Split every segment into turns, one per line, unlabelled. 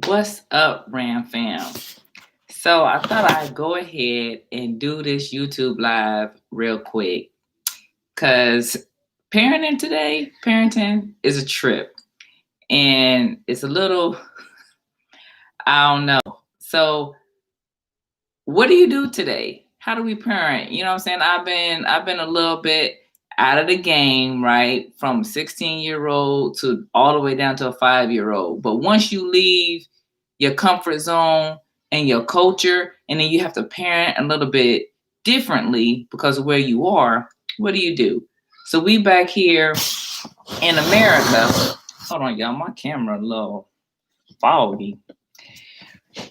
What's up, Ram fam? So I thought I'd go ahead and do this YouTube live real quick because parenting is a trip and it's a little, I don't know. So what do you do today? How do we parent? You know what I'm saying? I've been a little bit out of the game, right? From 16-year-old to all the way down to a 5-year-old. But once you leave your comfort zone and your culture, and then you have to parent a little bit differently because of where you are, what do? So we back here in America. Hold on, y'all. My camera a little foggy.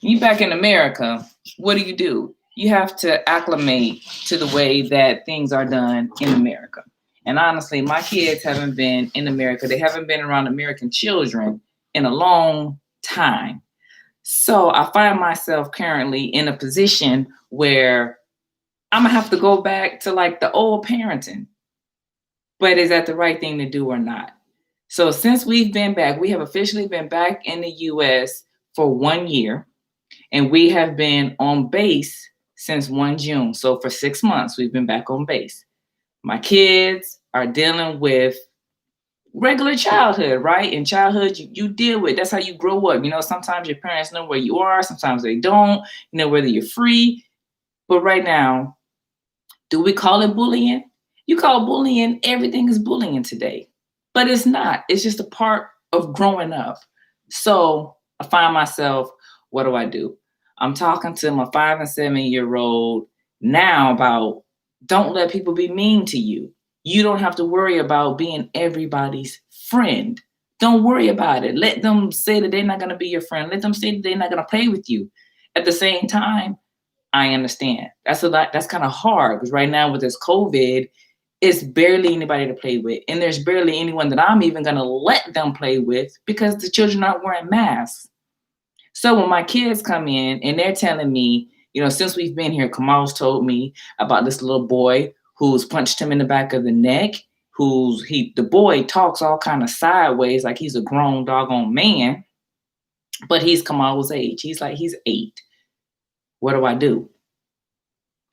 You back in America, what do? You have to acclimate to the way that things are done in America. And honestly, my kids haven't been in America. They haven't been around American children in a long time. So I find myself currently in a position where I'm gonna have to go back to like the old parenting. But is that the right thing to do or not? So since we've been back, we have officially been back in the US for 1 year. And we have been on base since 1 June. So for 6 months, we've been back on base. My kids are dealing with regular childhood, right? In childhood, you deal with, that's how you grow up. You know, sometimes your parents know where you are, sometimes they don't, you know, whether you're free. But right now, do we call it bullying? You call bullying, everything is bullying today. But it's not. It's just a part of growing up. So I find myself, what do? I'm talking to my 5 and 7-year-old now about don't let people be mean to you. You don't have to worry about being everybody's friend. Don't worry about it. Let them say that they're not going to be your friend. Let them say that they're not going to play with you. At the same time, I understand. That's a lot. That's kind of hard because right now with this COVID, it's barely anybody to play with. And there's barely anyone that I'm even going to let them play with because the children aren't wearing masks. So when my kids come in and they're telling me, you know, since we've been here, Kamal's told me about this little boy who's punched him in the back of the neck, the boy talks all kind of sideways like he's a grown doggone man, but he's Kamal's age. He's 8. What do?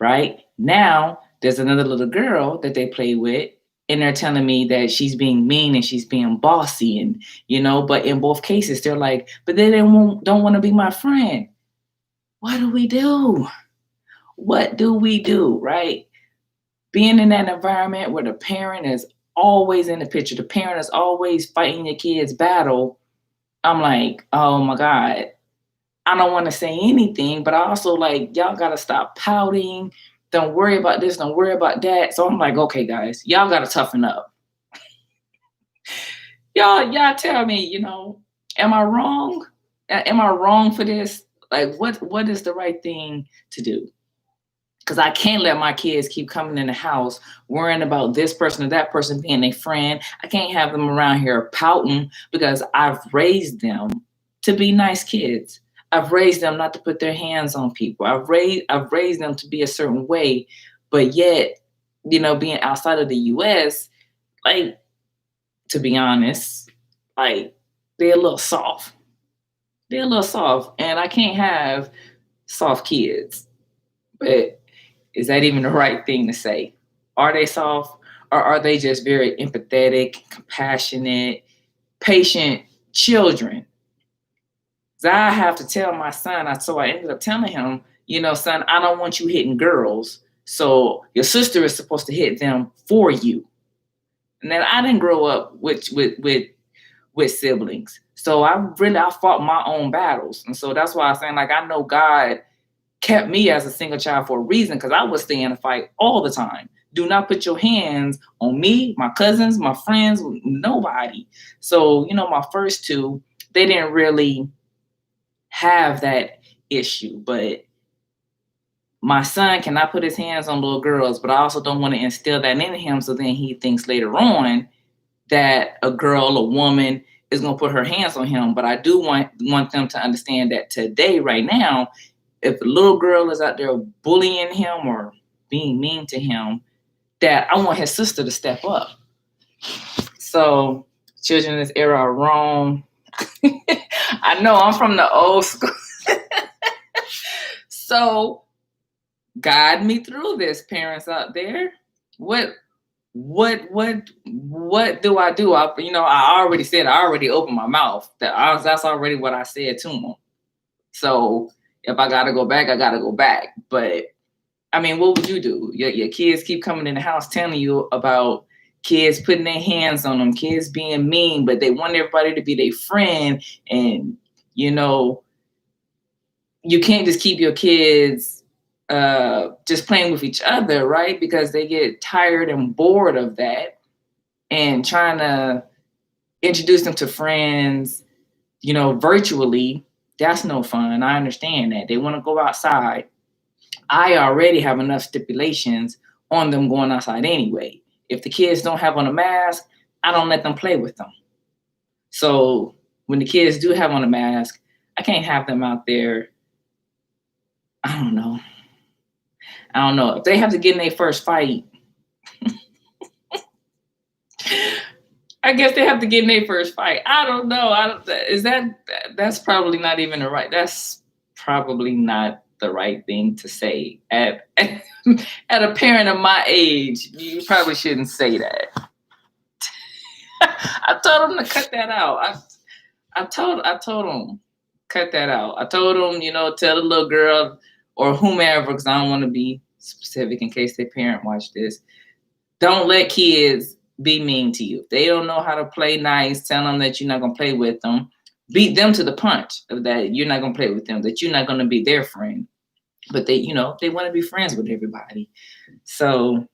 Right? Now, there's another little girl that they play with, and they're telling me that she's being mean and she's being bossy, and you know, but in both cases, they're like, but they don't want to be my friend. What do we do? What do we do, right? Being in that environment where the parent is always in the picture, the parent is always fighting your kid's battle. I'm like, oh my God, I don't want to say anything, but I also like, y'all got to stop pouting. Don't worry about this. Don't worry about that. So I'm like, okay, guys, y'all got to toughen up. Y'all tell me, you know, am I wrong? Am I wrong for this? Like, what is the right thing to do? Because I can't let my kids keep coming in the house worrying about this person or that person being a friend. I can't have them around here pouting because I've raised them to be nice kids. I've raised them not to put their hands on people. I've raised them to be a certain way, but yet, you know, being outside of the US, like, to be honest, like, they're a little soft. They're a little soft, and I can't have soft kids. But is that even the right thing to say? Are they soft, or are they just very empathetic, compassionate, patient children? I have to tell my son, so I ended up telling him, you know, son, I don't want you hitting girls. So your sister is supposed to hit them for you. And then I didn't grow up with siblings. So I fought my own battles. And so that's why I'm saying, like, I know God kept me as a single child for a reason, because I would stay in a fight all the time. Do not put your hands on me, my cousins, my friends, nobody. So, you know, my first two, they didn't really have that issue, but my son cannot put his hands on little girls, but I also don't want to instill that in him so then he thinks later on that a girl, a woman is going to put her hands on him. But I do want them to understand that today, right now, if a little girl is out there bullying him or being mean to him, that I want his sister to step up. So children in this era are wrong. I know I'm from the old school. So guide me through this, parents out there. What do I do? I already said, I already opened my mouth. That's already what I said to them. So if I gotta go back, I gotta go back. But I mean, what would you do? Your kids keep coming in the house telling you about kids putting their hands on them, kids being mean, but they want everybody to be their friend. And, you can't just keep your kids just playing with each other, right? Because they get tired and bored of that, and trying to introduce them to friends, virtually. That's no fun. I understand that. They want to go outside. I already have enough stipulations on them going outside anyway. If the kids don't have on a mask, I don't let them play with them. So when the kids do have on a mask, I can't have them out there. I don't know. If they have to get in their first fight, I guess they have to get in their first fight. I don't know. That's probably not even that's probably not the right thing to say at a parent of my age. You probably shouldn't say that. I told them to cut that out. I told them cut that out. I told them, tell the little girl or whomever, because I don't want to be specific in case their parent watch this. Don't let kids be mean to you. If they don't know how to play nice, tell them that you're not going to play with them. Beat them to the punch of that you're not going to play with them, that you're not going to be their friend. But they want to be friends with everybody. So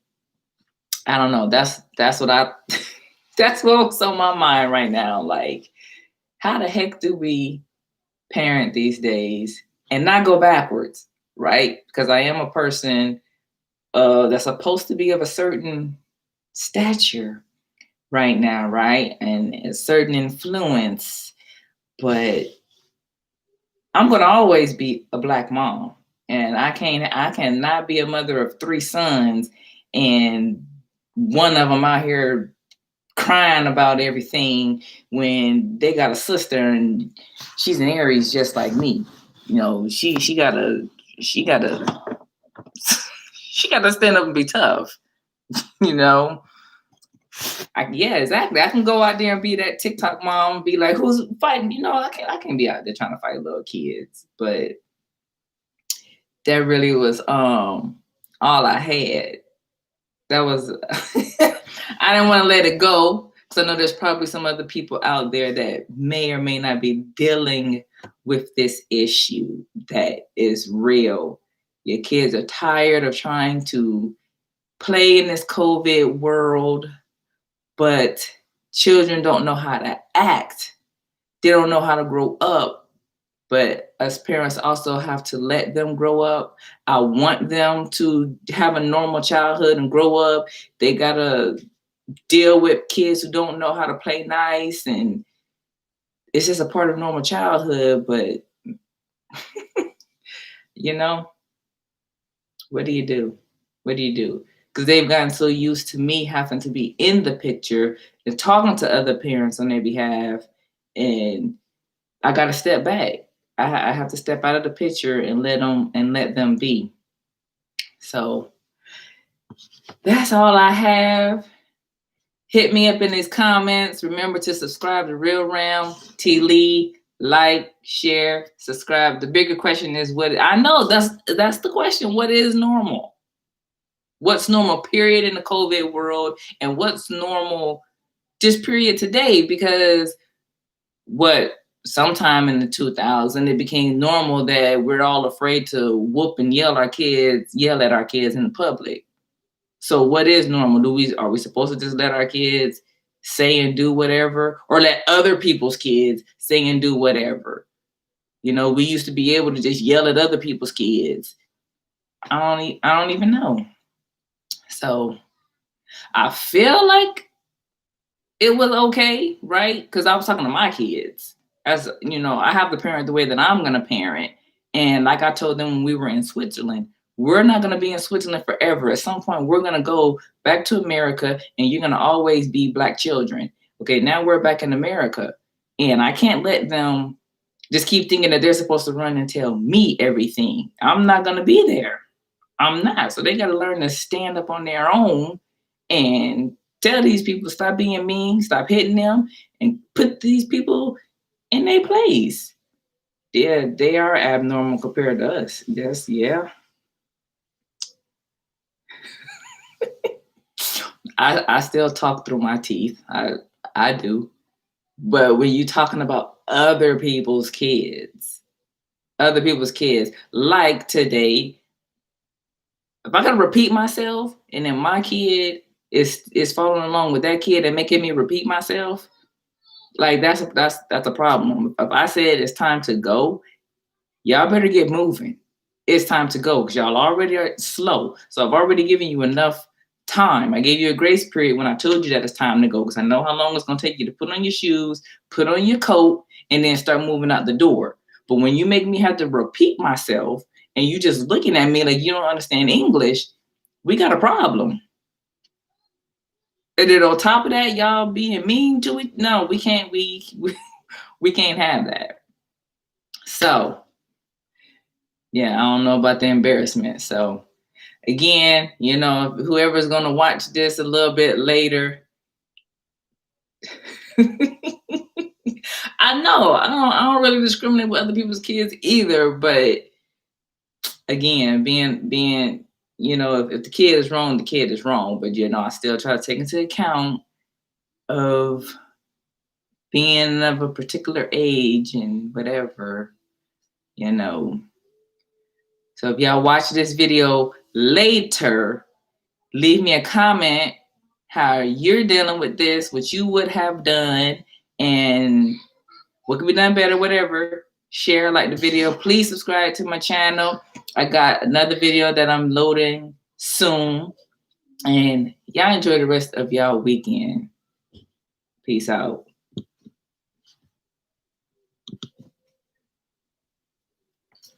I don't know. That's what's on my mind right now. Like, how the heck do we parent these days and not go backwards, right? Because I am a person that's supposed to be of a certain stature right now, right? And a certain influence, but I'm going to always be a Black mom. And I cannot be a mother of 3 sons and one of them out here crying about everything when they got a sister and she's an Aries just like me. She gotta stand up and be tough. Yeah, exactly. I can go out there and be that TikTok mom, be like, who's fighting? I can't be out there trying to fight little kids. But that really was all I had. That was I didn't want to let it go, because I know there's probably some other people out there that may or may not be dealing with this issue that is real. Your kids are tired of trying to play in this COVID world, but children don't know how to act. They don't know how to grow up. But us parents also have to let them grow up. I want them to have a normal childhood and grow up. They got to deal with kids who don't know how to play nice. And it's just a part of normal childhood. But, what do you do? What do you do? Because they've gotten so used to me having to be in the picture and talking to other parents on their behalf. And I got to step back. I have to step out of the picture and let them be. So that's all I have. Hit me up in these comments. Remember to subscribe to RealRam, TLee, like, share, subscribe. The bigger question is I know that's the question. What is normal? What's normal, period, in the COVID world? And what's normal, just period, today? Because sometime in the 2000s, it became normal that we're all afraid to whoop and yell at our kids in public. So what is normal? Are we supposed to just let our kids say and do whatever, or let other people's kids say and do whatever? We used to be able to just yell at other people's kids. I don't even know. So I feel like it was okay, right? Because I was talking to my kids. As I have to parent the way that I'm going to parent. And like I told them when we were in Switzerland, we're not going to be in Switzerland forever. At some point, we're going to go back to America, and you're going to always be Black children. Okay, now we're back in America, and I can't let them just keep thinking that they're supposed to run and tell me everything. I'm not going to be there. I'm not. So they got to learn to stand up on their own and tell these people stop being mean, stop hitting them, and put these people in their place. Yeah, they are abnormal compared to us. Yes, yeah. I still talk through my teeth. I do. But when you talking about other people's kids, like today, if I gotta repeat myself and then my kid is following along with that kid and making me repeat myself, like that's a problem. If I said it's time to go, y'all better get moving. It's time to go because y'all already are slow. So I've already given you enough time. I gave you a grace period when I told you that it's time to go because I know how long it's going to take you to put on your shoes, put on your coat, and then start moving out the door. But when you make me have to repeat myself and you just looking at me like you don't understand English, we got a problem. And then on top of that, y'all being mean to it. No, we can't. We can't have that. So yeah, I don't know about the embarrassment. So again, you know, whoever's going to watch this a little bit later, I know I don't really discriminate with other people's kids either. But again, being you know, if the kid is wrong, the kid is wrong. But you know, I still try to take into account of being of a particular age and whatever, you know. So if y'all watch this video later, leave me a comment how you're dealing with this, what you would have done, and what could be done better, whatever. Share, like the video. Please subscribe to my channel. I got another video that I'm loading soon. And y'all enjoy the rest of y'all weekend. Peace out.